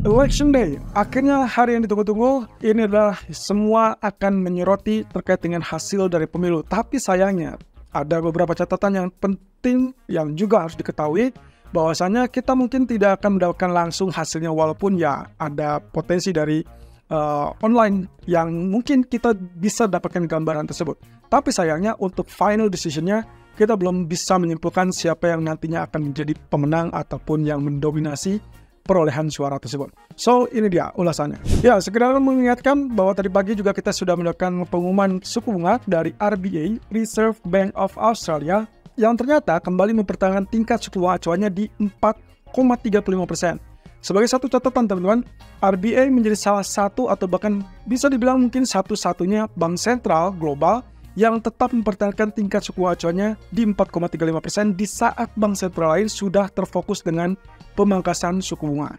Election Day, akhirnya hari yang ditunggu-tunggu. Ini adalah semua akan menyoroti terkait dengan hasil dari pemilu. Tapi sayangnya ada beberapa catatan yang penting yang juga harus diketahui, bahwasanya kita mungkin tidak akan mendapatkan langsung hasilnya, walaupun ya ada potensi dari online yang mungkin kita bisa dapatkan gambaran tersebut. Tapi sayangnya untuk final decision-nya kita belum bisa menyimpulkan siapa yang nantinya akan menjadi pemenang ataupun yang mendominasi perolehan suara tersebut. So, ini dia ulasannya. Ya, sekedar mengingatkan bahwa tadi pagi juga kita sudah mendapatkan pengumuman suku bunga dari RBA, Reserve Bank of Australia, yang ternyata kembali mempertahankan tingkat suku bunga acuannya di 4,35%. Sebagai satu catatan teman-teman, RBA menjadi salah satu atau bahkan bisa dibilang mungkin satu-satunya bank sentral global yang tetap mempertahankan tingkat suku bunga acuannya di 4,35% di saat bank sentral lain sudah terfokus dengan pemangkasan suku bunga.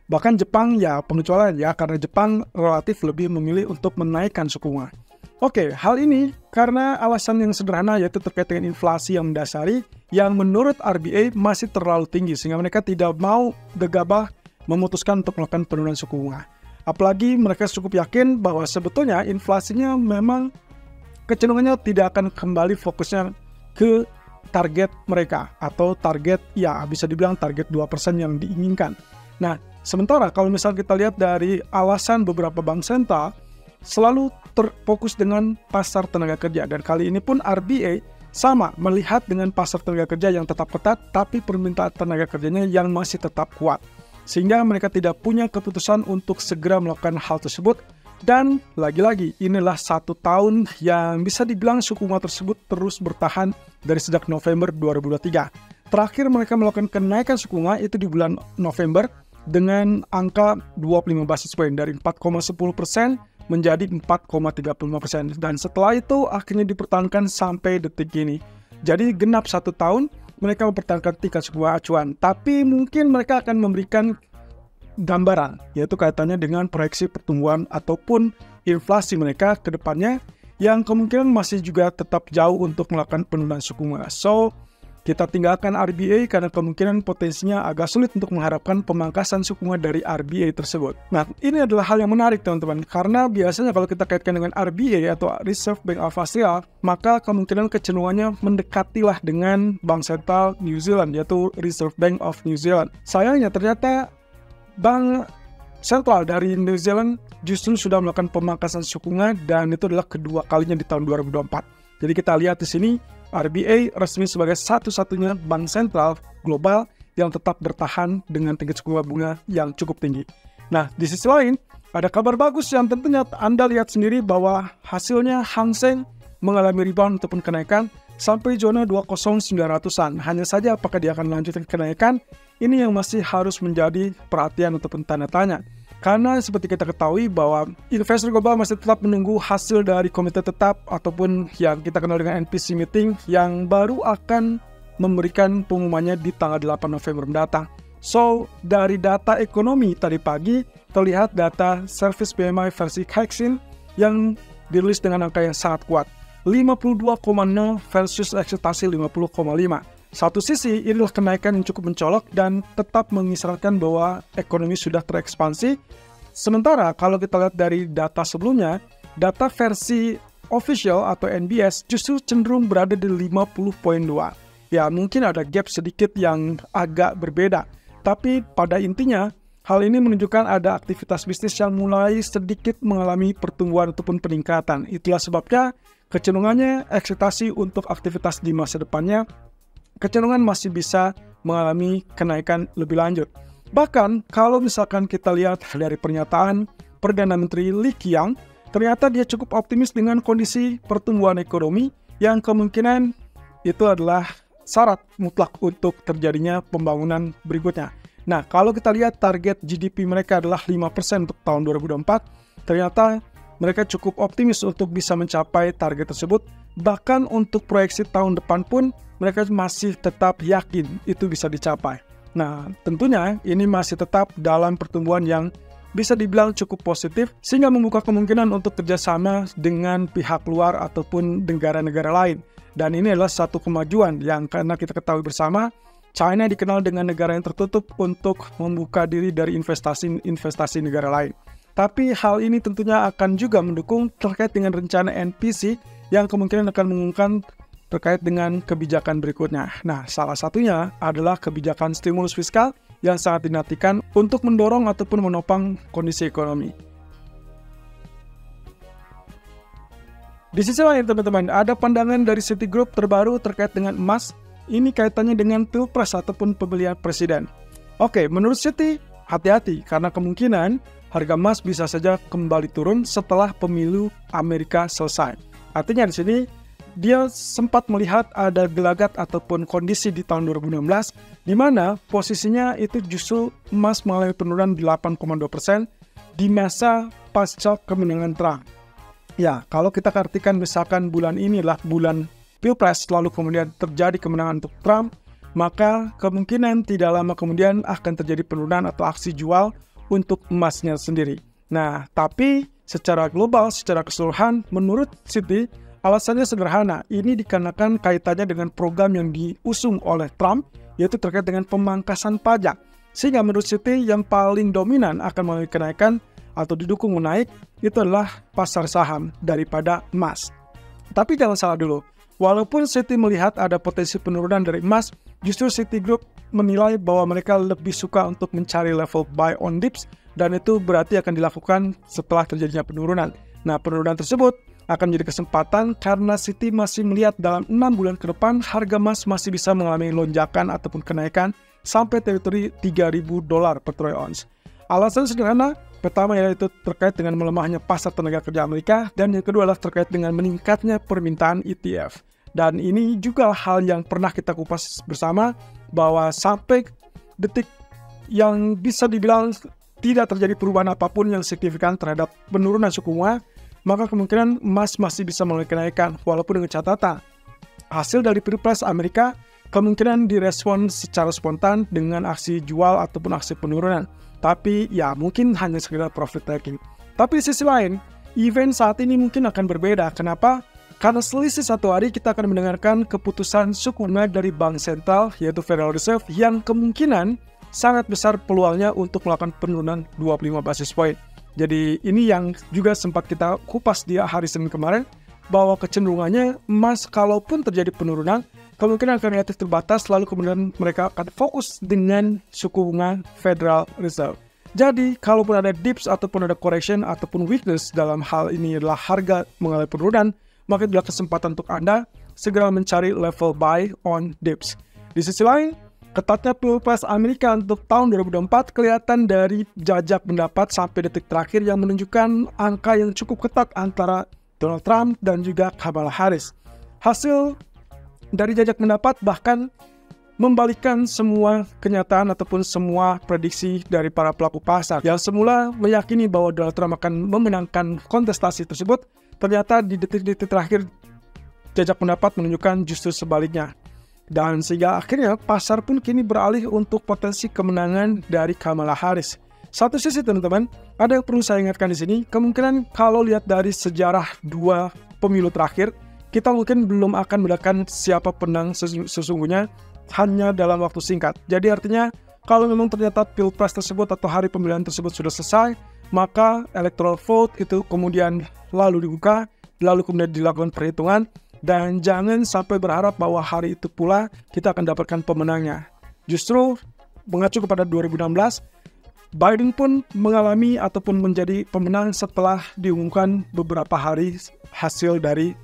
Bahkan Jepang ya pengecualian ya, karena Jepang relatif lebih memilih untuk menaikkan suku bunga. Oke, hal ini karena alasan yang sederhana, yaitu terkait dengan inflasi yang mendasari yang menurut RBA masih terlalu tinggi sehingga mereka tidak mau gegabah memutuskan untuk melakukan penurunan suku bunga. Apalagi mereka cukup yakin bahwa sebetulnya inflasinya memang kecenderungannya tidak akan kembali fokusnya ke target mereka atau target ya bisa dibilang target 2% yang diinginkan. Nah, sementara kalau misalnya kita lihat dari alasan beberapa bank sentral selalu terfokus dengan pasar tenaga kerja, dan kali ini pun RBA sama melihat dengan pasar tenaga kerja yang tetap ketat tapi permintaan tenaga kerjanya yang masih tetap kuat. Sehingga mereka tidak punya keputusan untuk segera melakukan hal tersebut. Dan lagi-lagi inilah 1 tahun yang bisa dibilang suku bunga tersebut terus bertahan dari sejak November 2023. Terakhir mereka melakukan kenaikan suku bunga itu di bulan November dengan angka 25 basis point dari 4,10% menjadi 4,35%. Dan setelah itu akhirnya dipertahankan sampai detik ini. Jadi genap 1 tahun mereka mempertahankan tingkat suku bunga acuan. Tapi mungkin mereka akan memberikan gambaran, yaitu kaitannya dengan proyeksi pertumbuhan ataupun inflasi mereka ke depannya yang kemungkinan masih juga tetap jauh untuk melakukan penurunan suku bunga. So, kita tinggalkan RBA karena kemungkinan potensinya agak sulit untuk mengharapkan pemangkasan suku bunga dari RBA tersebut. Nah, ini adalah hal yang menarik teman-teman, karena biasanya kalau kita kaitkan dengan RBA atau Reserve Bank of Australia, maka kemungkinan kecenderungannya mendekatilah dengan Bank Sentral New Zealand, yaitu Reserve Bank of New Zealand. Sayangnya ternyata Bank sentral dari New Zealand justru sudah melakukan pemangkasan suku bunga, dan itu adalah kedua kalinya di tahun 2024. Jadi kita lihat di sini RBA resmi sebagai satu-satunya bank sentral global yang tetap bertahan dengan tingkat suku bunga yang cukup tinggi. Nah, di sisi lain ada kabar bagus yang tentunya Anda lihat sendiri bahwa hasilnya Hang Seng mengalami rebound ataupun kenaikan sampai zona 20900-an. Hanya saja apakah dia akan melanjutkan kenaikan? Ini yang masih harus menjadi perhatian ataupun tanda tanya. Karena seperti kita ketahui bahwa investor global masih tetap menunggu hasil dari komite tetap ataupun yang kita kenal dengan NPC meeting yang baru akan memberikan pengumumannya di tanggal 8 November mendatang. So, dari data ekonomi tadi pagi terlihat data service PMI versi Caixin yang dirilis dengan angka yang sangat kuat. 52,0 versus ekspektasi 50,5. Satu sisi, ini adalah kenaikan yang cukup mencolok dan tetap mengisyaratkan bahwa ekonomi sudah terekspansi. Sementara kalau kita lihat dari data sebelumnya, data versi official atau NBS justru cenderung berada di 50.2. Ya, mungkin ada gap sedikit yang agak berbeda. Tapi pada intinya, hal ini menunjukkan ada aktivitas bisnis yang mulai sedikit mengalami pertumbuhan ataupun peningkatan. Itulah sebabnya kecenderungannya ekspektasi untuk aktivitas di masa depannya kecenderungan masih bisa mengalami kenaikan lebih lanjut. Bahkan kalau misalkan kita lihat dari pernyataan Perdana Menteri Li Qiang, ternyata dia cukup optimis dengan kondisi pertumbuhan ekonomi yang kemungkinan itu adalah syarat mutlak untuk terjadinya pembangunan berikutnya. Nah, kalau kita lihat target GDP mereka adalah 5% untuk tahun 2024, ternyata mereka cukup optimis untuk bisa mencapai target tersebut. Bahkan untuk proyeksi tahun depan pun mereka masih tetap yakin itu bisa dicapai. Nah, tentunya ini masih tetap dalam pertumbuhan yang bisa dibilang cukup positif, sehingga membuka kemungkinan untuk kerjasama dengan pihak luar ataupun negara-negara lain. Dan ini adalah satu kemajuan yang karena kita ketahui bersama, China dikenal dengan negara yang tertutup untuk membuka diri dari investasi negara lain. Tapi hal ini tentunya akan juga mendukung terkait dengan rencana NPC yang kemungkinan akan mengumumkan terkait dengan kebijakan berikutnya. Nah, salah satunya adalah kebijakan stimulus fiskal yang sangat dinantikan untuk mendorong ataupun menopang kondisi ekonomi. Di sisi lain, teman-teman, ada pandangan dari Citigroup terbaru terkait dengan emas. Ini kaitannya dengan pilpres ataupun pemilihan presiden. Oke, menurut Citi, hati-hati karena kemungkinan harga emas bisa saja kembali turun setelah pemilu Amerika selesai. Artinya di sini dia sempat melihat ada gelagat ataupun kondisi di tahun 2016 di mana posisinya itu justru emas mengalami penurunan 8,2% di masa pasca kemenangan Trump. Ya, kalau kita artikan misalkan bulan ini adalah bulan Pilpres, lalu kemudian terjadi kemenangan untuk Trump, maka kemungkinan tidak lama kemudian akan terjadi penurunan atau aksi jual untuk emasnya sendiri. Nah, tapi secara global, secara keseluruhan, menurut Citi, alasannya sederhana. Ini dikarenakan kaitannya dengan program yang diusung oleh Trump, yaitu terkait dengan pemangkasan pajak. Sehingga menurut Citi yang paling dominan akan mengalami kenaikan atau didukung menaik, itu adalah pasar saham daripada emas. Tapi jangan salah dulu. Walaupun Citi melihat ada potensi penurunan dari emas, justru Citigroup menilai bahwa mereka lebih suka untuk mencari level buy on dips, dan itu berarti akan dilakukan setelah terjadinya penurunan. Nah, penurunan tersebut akan menjadi kesempatan karena Citi masih melihat dalam 6 bulan ke depan harga emas masih bisa mengalami lonjakan ataupun kenaikan sampai teritori $3.000 per troy ounce. Alasan sederhana, pertama yaitu terkait dengan melemahnya pasar tenaga kerja Amerika, dan yang kedua adalah terkait dengan meningkatnya permintaan ETF. Dan ini juga hal yang pernah kita kupas bersama, bahwa sampai detik yang bisa dibilang tidak terjadi perubahan apapun yang signifikan terhadap penurunan suku bunga, maka kemungkinan emas masih bisa mengalami kenaikan, walaupun dengan catatan hasil dari Pilpres Amerika kemungkinan direspon secara spontan dengan aksi jual ataupun aksi penurunan. Tapi ya mungkin hanya sekedar profit taking. Tapi di sisi lain, event saat ini mungkin akan berbeda. Kenapa? Karena selisih 1 hari kita akan mendengarkan keputusan suku bunga dari Bank Sentral, yaitu Federal Reserve, yang kemungkinan sangat besar peluangnya untuk melakukan penurunan 25 basis point. Jadi ini yang juga sempat kita kupas di hari Senin kemarin, bahwa kecenderungannya emas kalaupun terjadi penurunan, kemungkinan akan relatif terbatas, lalu kemudian mereka akan fokus dengan suku bunga Federal Reserve. Jadi, kalaupun ada dips ataupun ada correction ataupun weakness dalam hal ini adalah harga mengalami penurunan, maka itulah kesempatan untuk Anda segera mencari level buy on dips. Di sisi lain, ketatnya Pilpres Amerika untuk tahun 2024 kelihatan dari jajak pendapat sampai detik terakhir yang menunjukkan angka yang cukup ketat antara Donald Trump dan juga Kamala Harris. Hasil dari jajak pendapat bahkan membalikkan semua kenyataan ataupun semua prediksi dari para pelaku pasar yang semula meyakini bahwa Donald Trump akan memenangkan kontestasi tersebut. Ternyata di detik-detik terakhir jajak pendapat menunjukkan justru sebaliknya, dan sehingga akhirnya pasar pun kini beralih untuk potensi kemenangan dari Kamala Harris. Satu sisi teman-teman, ada yang perlu saya ingatkan di sini, kemungkinan kalau lihat dari sejarah 2 pemilu terakhir, kita mungkin belum akan mendapatkan siapa penang sesungguhnya hanya dalam waktu singkat. Jadi artinya kalau memang ternyata Pilpres tersebut atau hari pemilihan tersebut sudah selesai, maka electoral vote itu kemudian lalu dibuka, lalu kemudian dilakukan perhitungan, dan jangan sampai berharap bahwa hari itu pula kita akan dapatkan pemenangnya. Justru mengacu kepada 2016, Biden pun mengalami ataupun menjadi pemenang setelah diumumkan beberapa hari hasil dari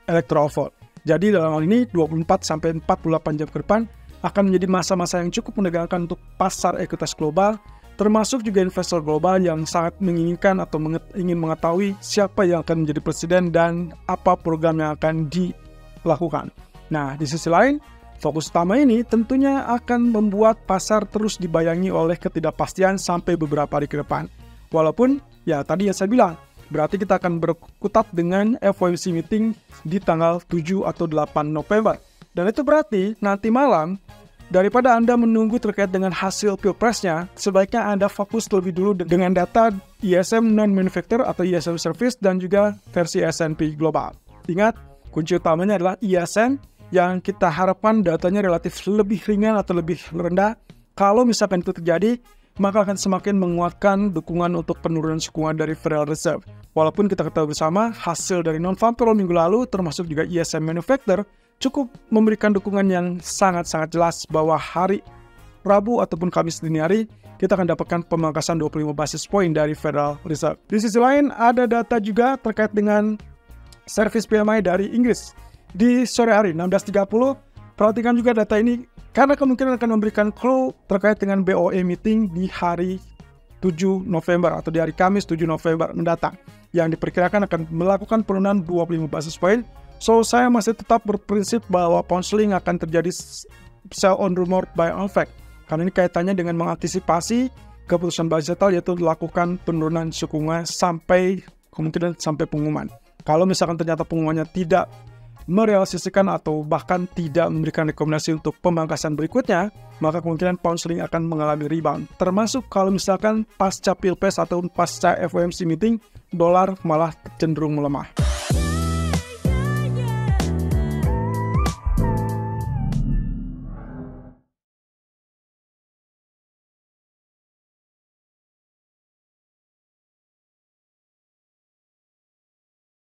electoral vote. Jadi dalam hal ini 24-48 jam ke depan akan menjadi masa-masa yang cukup menegangkan untuk pasar ekuitas global, termasuk juga investor global yang sangat menginginkan atau ingin mengetahui siapa yang akan menjadi presiden dan apa program yang akan dilakukan. Nah, di sisi lain, fokus utama ini tentunya akan membuat pasar terus dibayangi oleh ketidakpastian sampai beberapa hari ke depan. Walaupun, ya tadi yang saya bilang, berarti kita akan berkutat dengan FOMC meeting di tanggal 7 atau 8 November. Dan itu berarti nanti malam, daripada Anda menunggu terkait dengan hasil pilpresnya, sebaiknya Anda fokus terlebih dulu dengan data ISM non-manufacturer atau ISM service dan juga versi S&P Global. Ingat, kunci utamanya adalah ISM yang kita harapkan datanya relatif lebih ringan atau lebih rendah. Kalau misalkan itu terjadi, maka akan semakin menguatkan dukungan untuk penurunan suku bunga dari Federal Reserve. Walaupun kita ketahui bersama, hasil dari non-farm payroll minggu lalu, termasuk juga ISM Manufacturer, cukup memberikan dukungan yang sangat-sangat jelas bahwa hari Rabu ataupun Kamis dini hari, kita akan dapatkan pemangkasan 25 basis point dari Federal Reserve. Di sisi lain, ada data juga terkait dengan service PMI dari Inggris. Di sore hari, 16.30, perhatikan juga data ini, karena kemungkinan akan memberikan clue terkait dengan BOE meeting di hari 7 November atau di hari Kamis 7 November mendatang, yang diperkirakan akan melakukan penurunan 25 basis point. So, saya masih tetap berprinsip bahwa pound sterling akan terjadi sell on rumor, buy on fact. Karena ini kaitannya dengan mengantisipasi keputusan Bank Sentral, yaitu melakukan penurunan suku bunga sampai kemungkinan sampai pengumuman. Kalau misalkan ternyata pengumumannya tidak merealisasikan atau bahkan tidak memberikan rekomendasi untuk pemangkasan berikutnya, maka kemungkinan pound sterling akan mengalami rebound. Termasuk kalau misalkan pasca Pilpres atau pasca FOMC meeting, dolar malah cenderung melemah.